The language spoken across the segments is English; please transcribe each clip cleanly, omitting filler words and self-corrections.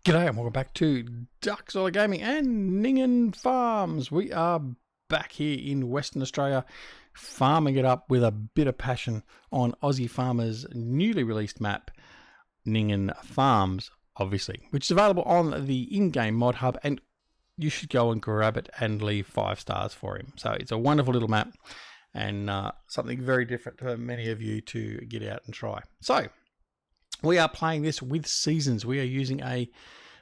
G'day and welcome back to Duck Solar Gaming and Ninghan Farms. We are back here in Western Australia, farming it up with a bit of passion on Aussie Farmers' newly released map, Ninghan Farms, obviously, which is available on the in-game mod hub, and you should go and grab it and leave 5 stars for him. So it's a wonderful little map and something very different for many of you to get out and try. So we are playing this with seasons. We are using a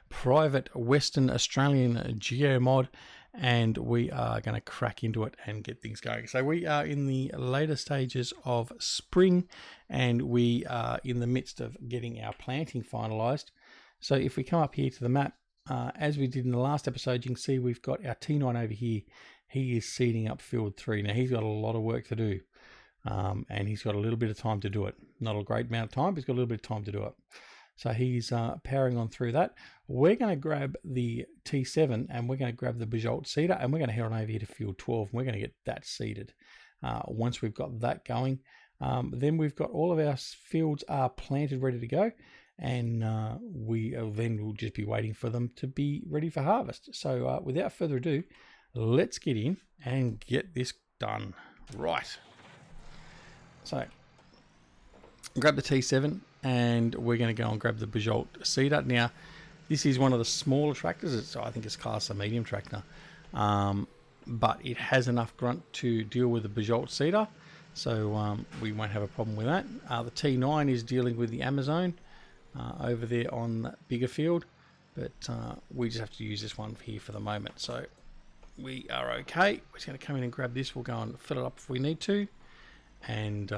private Western Australian geo mod, and we are going to crack into it and get things going. So we are in the later stages of spring, and we are in the midst of getting our planting finalized. So if we come up here to the map, as we did in the last episode, you can see we've got our T9 over here. He is seeding up field 3. Now he's got a lot of work to do. And he's got a little bit of time to do it. Not a great amount of time, but he's got a little bit of time to do it. So he's powering on through that. We're going to grab the T7 and we're going to grab the Bloatware seeder, and we're going to head on over here to field 12 and we're going to get that seeded. Once we've got that going, then we've got all of our fields are planted, ready to go, and we then will just be waiting for them to be ready for harvest. So without further ado, let's get in and get this done. Right. So, grab the T7 and we're going to go and grab the Bloatware seeder. Now, this is one of the smaller tractors. I think it's classed a medium tractor, but it has enough grunt to deal with the Bloatware seeder, so we won't have a problem with that. The T9 is dealing with the Amazon over there on that bigger field, but we just have to use this one here for the moment. So, we are okay. We're just going to come in and grab this. We'll go and fill it up if we need to. And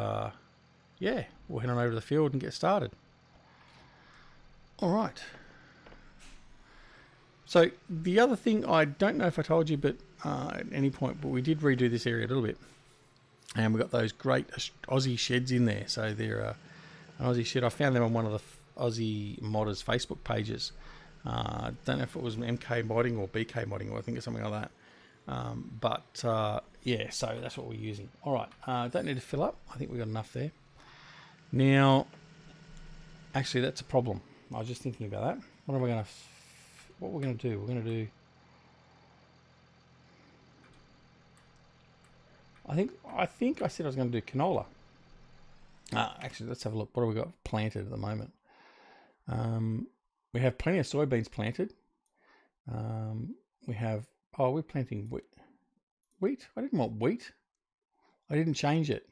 yeah, we'll head on over to the field and get started. All right. So the other thing, I don't know if I told you, but at any point, but we did redo this area a little bit, and we got those great Aussie sheds in there. So they're an Aussie shed. I found them on one of the Aussie modders Facebook pages. Don't know if it was MK modding or BK modding, or I think it's something like that. Yeah, so that's what we're using. All right, don't need to fill up. I think we've got enough there. Now, actually, that's a problem. I was just thinking about that. What we're going to do? We're going to do. I think I said I was going to do canola. Actually, let's have a look. What have we got planted at the moment? We have plenty of soybeans planted. We have. Oh, we're planting wheat. Wheat? I didn't want wheat. I didn't change it.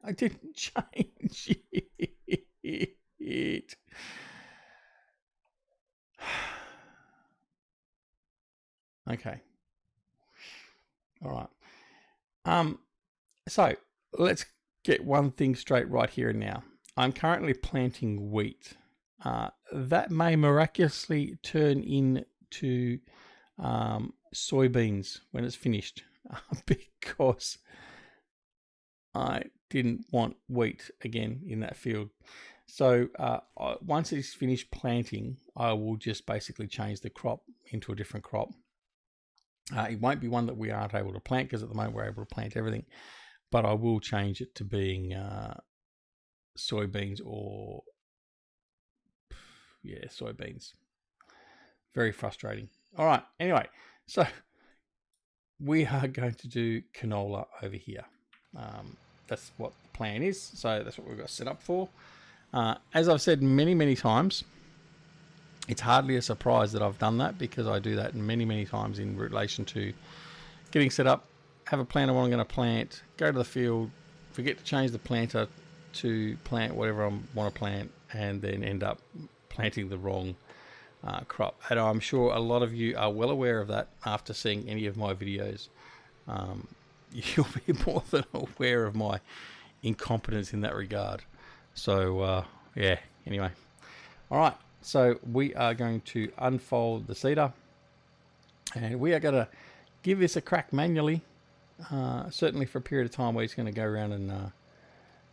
I didn't change it. Okay. All right. So let's get one thing straight right here and now. I'm currently planting wheat. That may miraculously turn into soybeans when it's finished, because I didn't want wheat again in that field. So once it's finished planting, I will just basically change the crop into a different crop. It won't be one that we aren't able to plant, because at the moment we're able to plant everything, but I will change it to being soybeans, or yeah, soybeans. Very frustrating. All right, anyway, so we are going to do canola over here. That's what the plan is. So that's what we've got set up for. As I've said many times, it's hardly a surprise that I've done that, because I do that many times in relation to getting set up, have a plan of what I'm going to plant, go to the field, forget to change the planter to plant whatever I want to plant, and then end up planting the wrong crop. And I'm sure a lot of you are well aware of that after seeing any of my videos. You'll be more than aware of my incompetence in that regard. So yeah, anyway. All right, so we are going to unfold the seeder, and we are going to give this a crack manually, certainly for a period of time where it's going to go around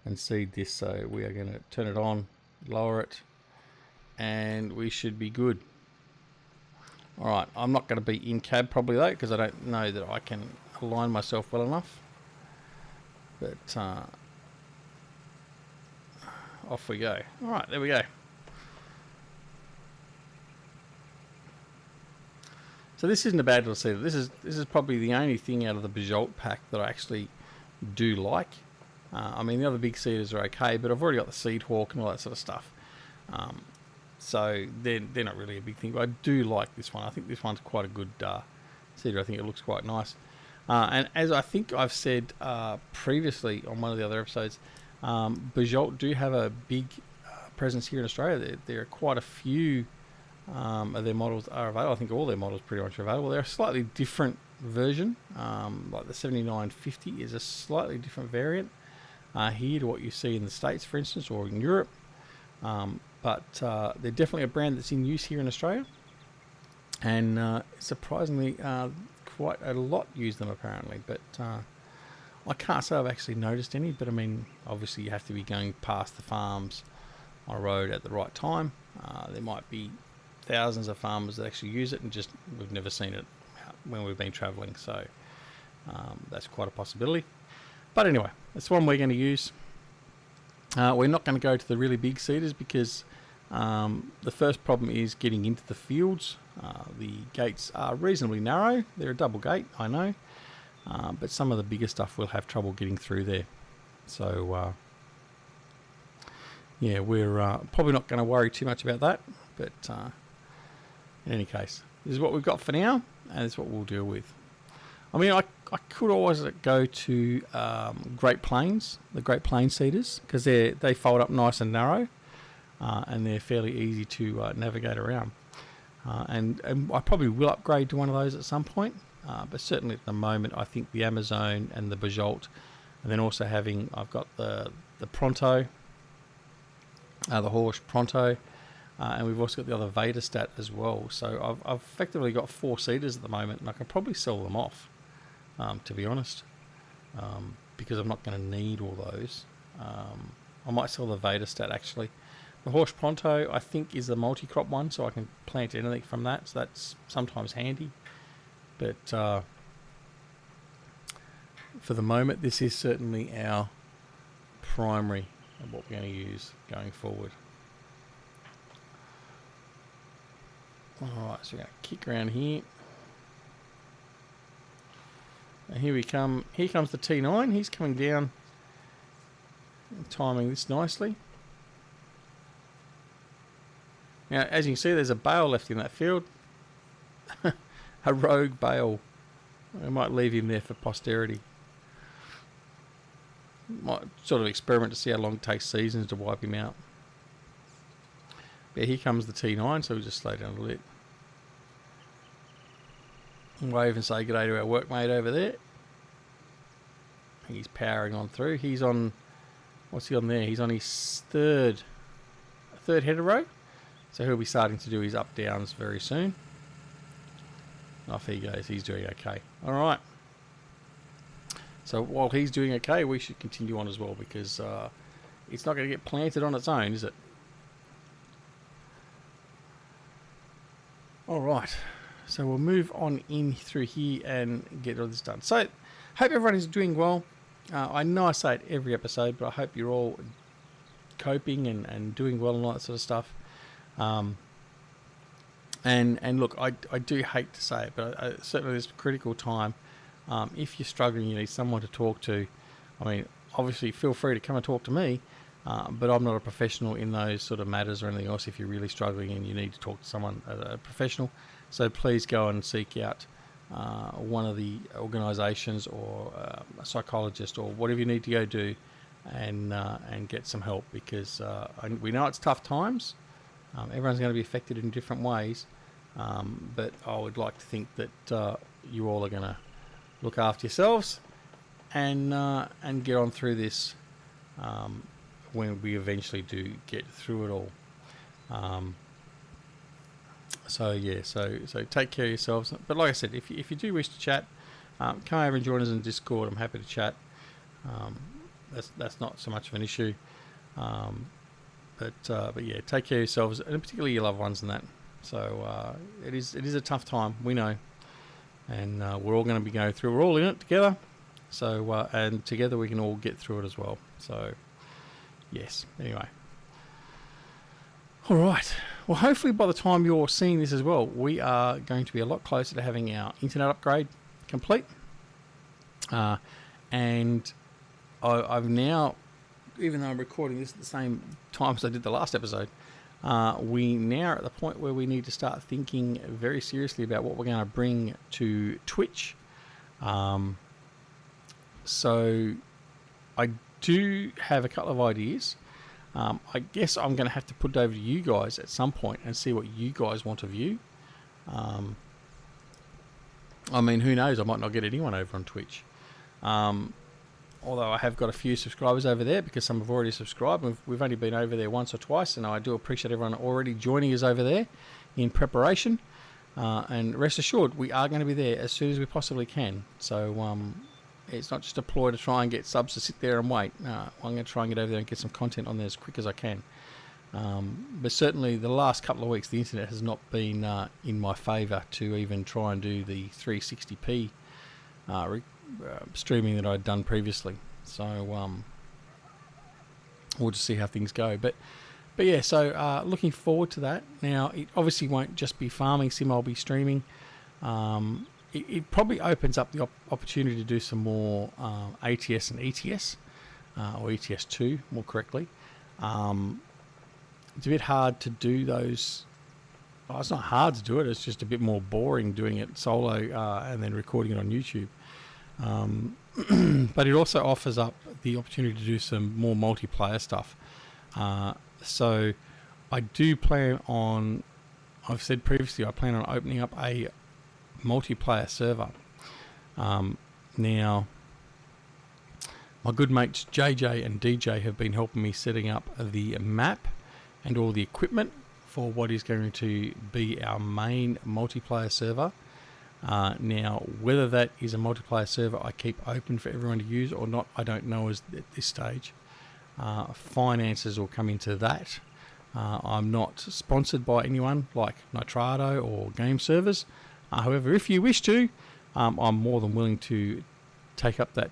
and seed this. So we are going to turn it on, lower it, and we should be good. All right, I'm not going to be in cab probably though, because I don't know that I can align myself well enough. But off we go. All right, there we go. So this isn't a bad little seeder. This is probably the only thing out of the Bajolt pack that I actually do like. I mean, the other big seeders are okay, but I've already got the Seed Hawk and all that sort of stuff. So they're not really a big thing, but I do like this one. I think this one's quite a good seeder. I think it looks quite nice. And as I think I've said previously on one of the other episodes, Bajolt do have a big presence here in Australia. There are quite a few of their models are available. I think all their models pretty much are available. They're a slightly different version. Like the 7950 is a slightly different variant here to what you see in the States, for instance, or in Europe. But they're definitely a brand that's in use here in Australia. And surprisingly, quite a lot use them apparently. But I can't say I've actually noticed any. But I mean, obviously you have to be going past the farms on a road at the right time. There might be thousands of farmers that actually use it, and just we've never seen it when we've been travelling. So that's quite a possibility. But anyway, that's one we're going to use. We're not going to go to the really big seeders because the first problem is getting into the fields. The gates are reasonably narrow. They're a double gate, I know. But some of the bigger stuff will have trouble getting through there. So, yeah, we're probably not going to worry too much about that. But in any case, this is what we've got for now, and it's what we'll deal with. I mean, I could always go to Great Plains, the Great Plains seeders, because they fold up nice and narrow, and they're fairly easy to navigate around. And I probably will upgrade to one of those at some point, but certainly at the moment, I think the Amazon and the Bajolt, and then also I've got the Pronto, the Horse Pronto, and we've also got the other Vader stat as well. So I've effectively got 4 seeders at the moment, and I can probably sell them off, to be honest, because I'm not going to need all those. I might sell the Vader stat actually. The Horse Pronto, I think, is the multi-crop one, so I can plant anything from that, so that's sometimes handy. But for the moment, this is certainly our primary of what we're going to use going forward. Alright, so we're going to kick around here. And here we come. Here comes the T9. He's coming down, timing this nicely. Now, as you can see, there's a bale left in that field. A rogue bale. I might leave him there for posterity. Might sort of experiment to see how long it takes seasons to wipe him out. But here comes the T9, so we'll just slow down a little bit. Wave and say good day to our workmate over there. He's powering on through. He's on, what's he on there? He's on his third header row. So he'll be starting to do his up downs very soon. Off he goes. He's doing okay. All right. So while he's doing okay, we should continue on as well, because it's not going to get planted on its own, is it? All right. So we'll move on in through here and get all this done. So hope everyone is doing well. I know I say it every episode, but I hope you're all coping and doing well and all that sort of stuff. And look, I do hate to say it, but certainly this critical time, if you're struggling, you need someone to talk to. I mean, obviously feel free to come and talk to me, but I'm not a professional in those sort of matters or anything else. If you're really struggling and you need to talk to someone, a professional, so please go and seek out one of the organisations or a psychologist or whatever you need to go do, and get some help, because we know it's tough times. Everyone's going to be affected in different ways, but I would like to think that you all are going to look after yourselves and get on through this when we eventually do get through it all. So yeah, so take care of yourselves. But like I said, if you do wish to chat, come over and join us in Discord. I'm happy to chat. That's not so much of an issue. But yeah, take care of yourselves, and particularly your loved ones and that. So it is a tough time, we know, and we're all going to be going through. We're all in it together. So and together we can all get through it as well. So yes. Anyway. All right. well, hopefully by the time you're seeing this as well, we are going to be a lot closer to having our internet upgrade complete. And I've now, even though I'm recording this at the same time as I did the last episode, we now are at the point where we need to start thinking very seriously about what we're going to bring to Twitch. So I do have a couple of ideas. I guess I'm going to have to put it over to you guys at some point and see what you guys want to view. I mean, who knows? I might not get anyone over on Twitch. Although I have got a few subscribers over there because some have already subscribed. We've only been over there once or twice, and I do appreciate everyone already joining us over there in preparation. And rest assured, we are going to be there as soon as we possibly can. So it's not just a ploy to try and get subs to sit there and wait. I'm going to try and get over there and get some content on there as quick as I can. But certainly the last couple of weeks, the internet has not been in my favour to even try and do the 360p streaming that I'd done previously. So we'll just see how things go. But yeah, so looking forward to that. Now, it obviously won't just be farming sim I'll be streaming. It probably opens up the opportunity to do some more ATS and ETS, or ETS2 more correctly. It's a bit hard to do those. Well, it's not hard to do it, it's just a bit more boring doing it solo and then recording it on YouTube. But it also offers up the opportunity to do some more multiplayer stuff. So I do plan on, I've said previously, I plan on opening up a multiplayer server. Now, my good mates JJ and DJ have been helping me setting up the map and all the equipment for what is going to be our main multiplayer server. Now, whether that is a multiplayer server I keep open for everyone to use or not, I don't know at this stage. Finances will come into that. I'm not sponsored by anyone like Nitrado or Game Servers. However, if you wish to, I'm more than willing to take up that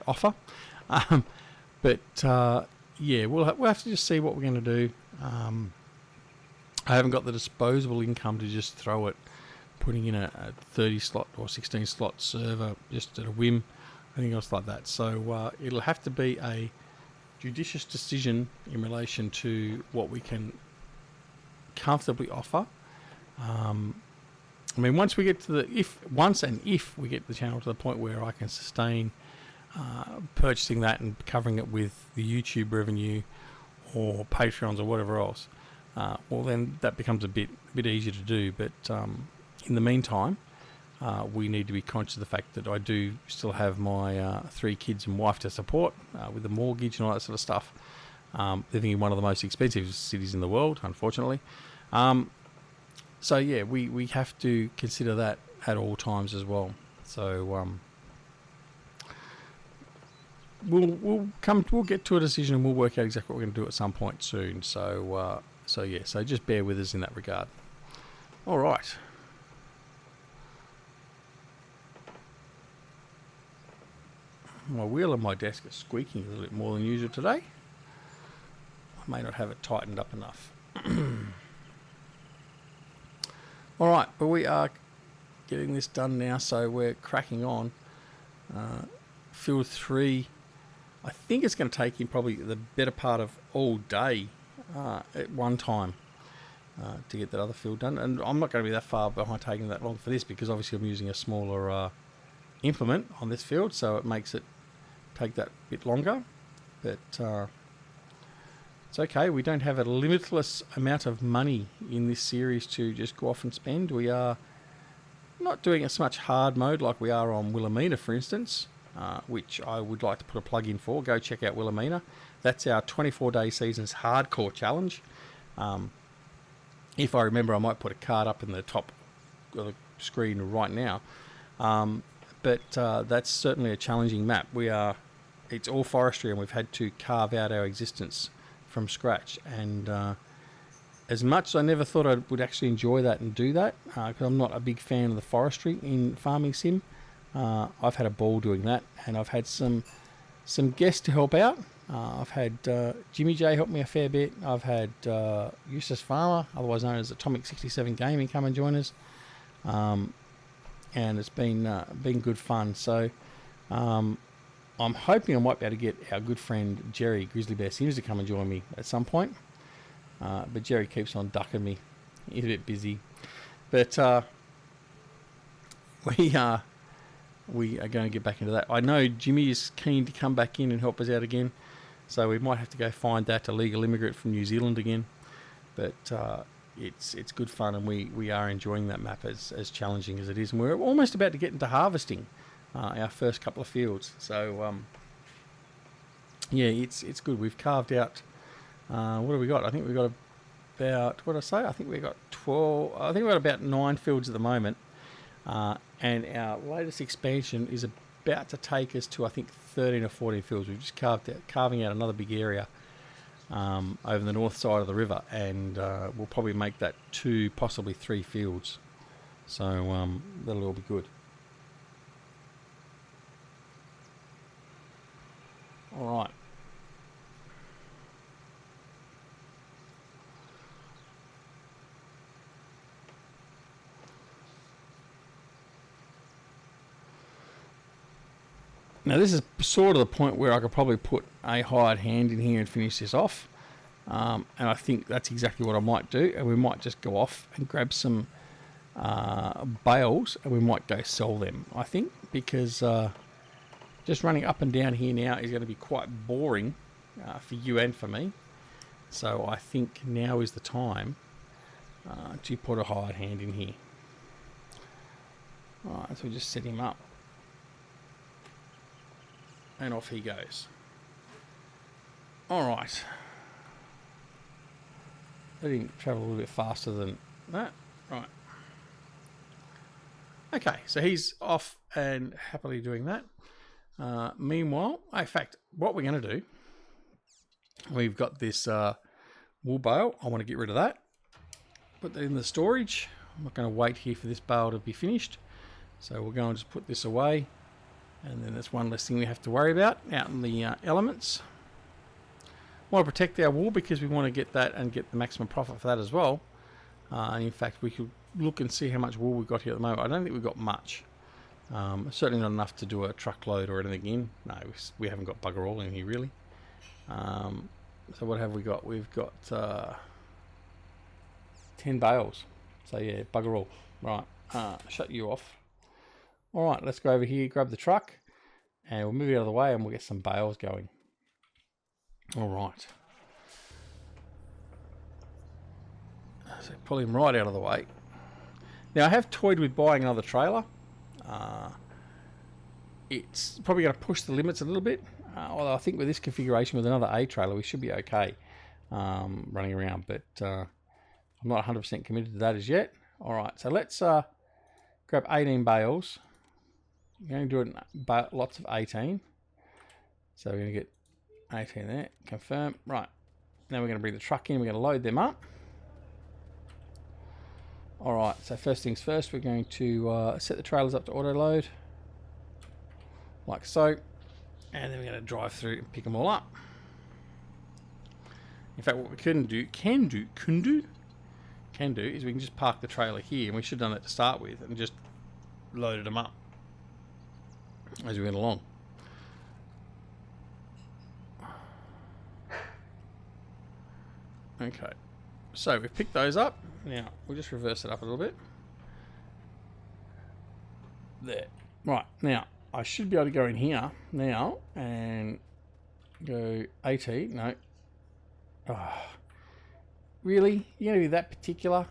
offer. Yeah, we'll have to just see what we're going to do. I haven't got the disposable income to just throw it, putting in a 30 slot or 16 slot server just at a whim, anything else like that. So it'll have to be a judicious decision in relation to what we can comfortably offer. I mean, once we get to the if we get the channel to the point where I can sustain purchasing that and covering it with the YouTube revenue or Patreons or whatever else, well then that becomes a bit easier to do. But in the meantime, we need to be conscious of the fact that I do still have my 3 kids and wife to support with the mortgage and all that sort of stuff. Living in one of the most expensive cities in the world, unfortunately. So yeah, we have to consider that at all times as well. So we'll get to a decision and we'll work out exactly what we're going to do at some point soon. So yeah, so just bear with us in that regard. All right. My wheel on my desk is squeaking a little bit more than usual today. I may not have it tightened up enough. All right, but we are getting this done now, so we're cracking on. Field 3, I think it's going to take him probably the better part of all day at one time to get that other field done. And I'm not going to be that far behind taking that long for this because obviously I'm using a smaller implement on this field, so it makes it take that bit longer. But it's okay. We don't have a limitless amount of money in this series to just go off and spend. We are not doing as much hard mode like we are on Wilhelmina, for instance, which I would like to put a plug in for. Go check out Wilhelmina. That's our 24-day seasons hardcore challenge. If I remember, I might put a card up in the top of the screen right now. But that's certainly a challenging map. It's all forestry, and we've had to carve out our existence from scratch. And as much as I never thought I would actually enjoy that and do that, because I'm not a big fan of the forestry in Farming Sim, I've had a ball doing that, and I've had some guests to help out, I've had Jimmy J help me a fair bit. I've had Eustace Farmer, otherwise known as Atomic 67 Gaming, come and join us, and it's been good fun. So I'm hoping I might be able to get our good friend Jerry GrizzlyBearSims to come and join me at some point, but Jerry keeps on ducking me. He's a bit busy, but we are going to get back into that. I know Jimmy is keen to come back in and help us out again. So we might have to go find that illegal immigrant from New Zealand again, but it's good fun, and we are enjoying that map as challenging as it is. And we're almost about to get into harvesting our first couple of fields. So yeah, it's good. We've carved out. What have we got? I think we've got about, what did I say? I think we've got 12. I think we've got about 9 fields at the moment, and our latest expansion is about to take us to, I think, 13 or 14 fields. We've just carving out another big area over the north side of the river, and we'll probably make that 2, possibly 3 fields. So that'll all be good. All right. Now this is sort of the point where I could probably put a hired hand in here and finish this off. And I think that's exactly what I might do. And we might just go off and grab some bales, and we might go sell them, I think, because just running up and down here now is going to be quite boring for you and for me. So I think now is the time to put a hired hand in here. Alright, so we just set him up. And off he goes. Alright. Let him travel a little bit faster than that. Right. Okay, so he's off and happily doing that. Meanwhile, in fact, what we're going to do, we've got this wool bale. I want to get rid of that. Put that in the storage. I'm not going to wait here for this bale to be finished. So we'll go and just put this away. And then that's one less thing we have to worry about out in the elements. Want to protect our wool because we want to get that and get the maximum profit for that as well. And in fact, we could look and see how much wool we've got here at the moment. I don't think we've got much. Certainly not enough to do a truckload or anything in. No, we haven't got bugger all in here really. So what have we got? We've got 10 bales. So yeah, bugger all. Right, shut you off. Alright, let's go over here, grab the truck, and we'll move it out of the way and we'll get some bales going. Alright. So pull him right out of the way. Now I have toyed with buying another trailer. It's probably going to push the limits a little bit. Although I think with this configuration with another A trailer we should be okay running around. But I'm not 100% committed to that as yet. Alright, so let's grab 18 bales. We're going to do it lots of 18. So we're going to get 18 there. Confirm. Right. Now we're going to bring the truck in. We're going to load them up. Alright, so first things first, we're going to set the trailers up to auto load. Like so. And then we're going to drive through and pick them all up. In fact, what we can do is we can just park the trailer here, and we should have done that to start with, and just loaded them up as we went along. Okay, so we've picked those up. Now we'll just reverse it up a little bit. There. Right, now I should be able to go in here now and go 18. No. Oh, really? You're going to be that particular?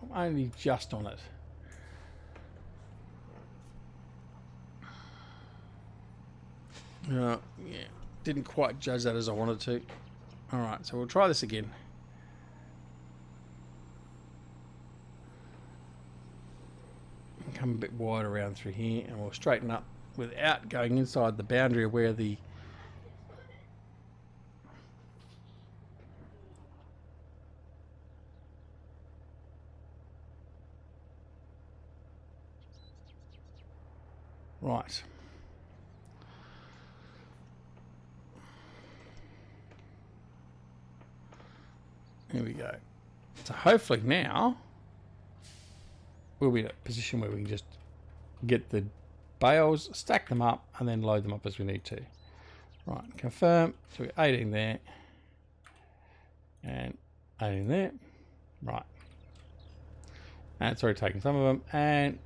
I'm only just on it. Yeah, didn't quite judge that as I wanted to. Alright, so we'll try this again. Come a bit wide around through here, and we'll straighten up without going inside the boundary of where the right. Here we go. So hopefully now we'll be in a position where we can just get the bales, stack them up, and then load them up as we need to. Right, confirm. So we're 18 there. And 18 there. Right. And it's already taken some of them,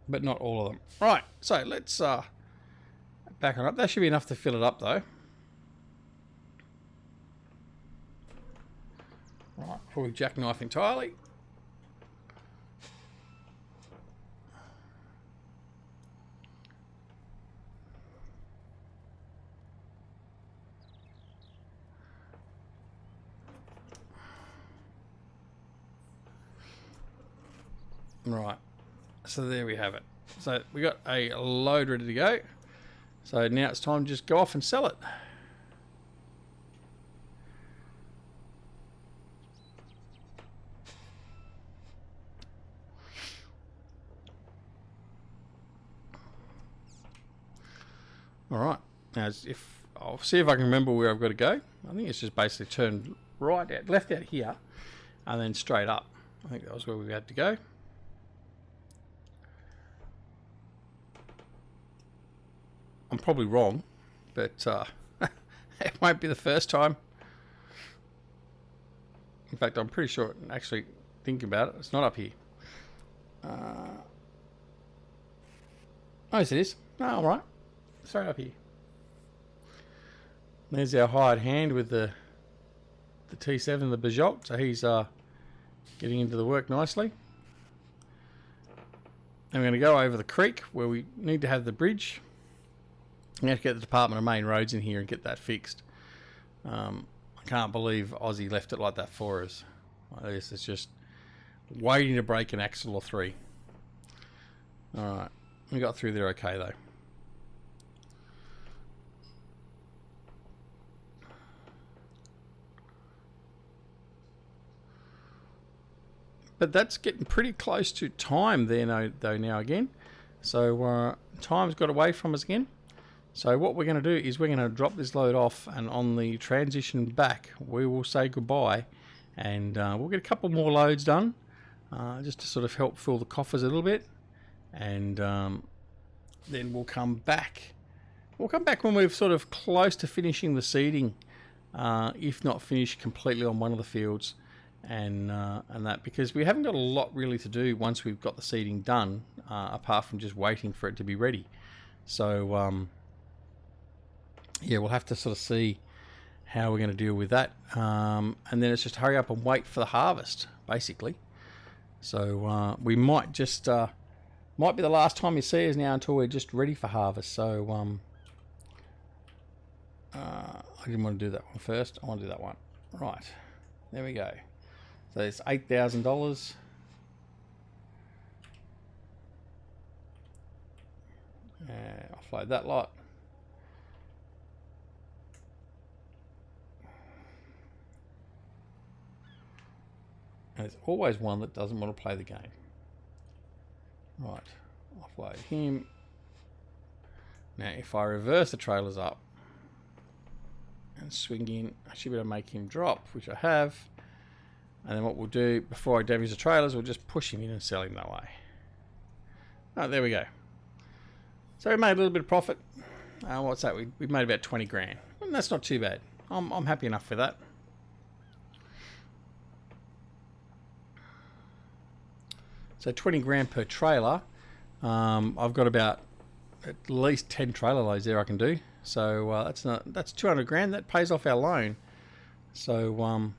but not all of them. Right, so let's back on up. That should be enough to fill it up though. Right, before we jackknife entirely. Right, so there we have it. So we got a load ready to go. So now it's time to just go off and sell it. All right, now I'll see if I can remember where I've got to go. I think it's just basically turn right out, left out here, and then straight up. I think that was where we had to go. I'm probably wrong, but it won't be the first time. In fact, I'm pretty sure, actually, thinking about it, it's not up here. Oh, yes, it is. Oh, all right. Straight up here. There's our hired hand with the T7, the Bajot. So he's getting into the work nicely. And we're going to go over the creek where we need to have the bridge. We have to get the Department of Main Roads in here and get that fixed. I can't believe Aussie left it like that for us. I guess it's just waiting to break an axle or three. Alright, we got through there okay though. But that's getting pretty close to time there though now again. So time's got away from us again. So what we're going to do is we're going to drop this load off, and on the transition back we will say goodbye, and we'll get a couple more loads done just to sort of help fill the coffers a little bit, and then we'll come back. We'll come back when we're sort of close to finishing the seeding, if not finished completely on one of the fields, and that, because we haven't got a lot really to do once we've got the seeding done, apart from just waiting for it to be ready. So yeah, we'll have to sort of see how we're going to deal with that, and then it's just hurry up and wait for the harvest, basically. So we might just might be the last time you see us now until we're just ready for harvest. So I didn't want to do that one first. I want to do that one. Right, there we go. So it's $8,000. Offload that lot. And there's always one that doesn't want to play the game. Right, offload him. Now if I reverse the trailers up and swing in, I should be able to make him drop, which I have. And then what we'll do, before I damage the trailers, we'll just push him in and sell him that way. Oh, there we go. So we made a little bit of profit. What's that? We made about 20 grand. And that's not too bad. I'm happy enough for that. So 20 grand per trailer. I've got about at least 10 trailer loads there I can do. So that's 200 grand. That pays off our loan. So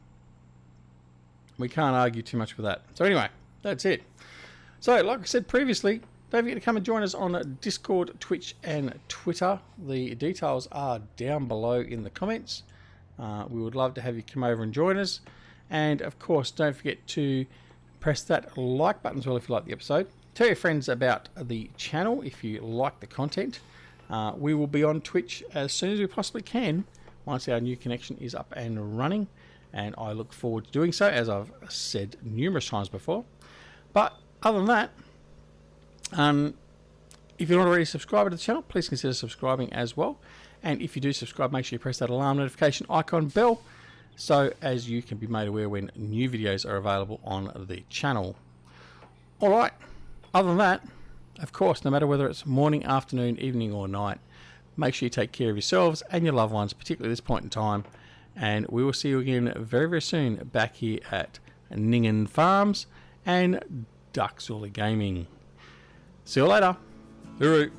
we can't argue too much with that. So anyway, that's it. So like I said previously, don't forget to come and join us on Discord, Twitch and Twitter. The details are down below in the comments. We would love to have you come over and join us. And of course, don't forget to press that like button as well if you like the episode. Tell your friends about the channel if you like the content. We will be on Twitch as soon as we possibly can once our new connection is up and running. And I look forward to doing so, as I've said numerous times before. But other than that, if you're not already subscribed to the channel, please consider subscribing as well. And if you do subscribe, make sure you press that alarm notification icon bell so as you can be made aware when new videos are available on the channel. Alright, other than that, of course, no matter whether it's morning, afternoon, evening or night, make sure you take care of yourselves and your loved ones, particularly at this point in time, and we will see you again very, very soon back here at Ninghan Farms and GrizzlyBearSims. See you later. Hooroo.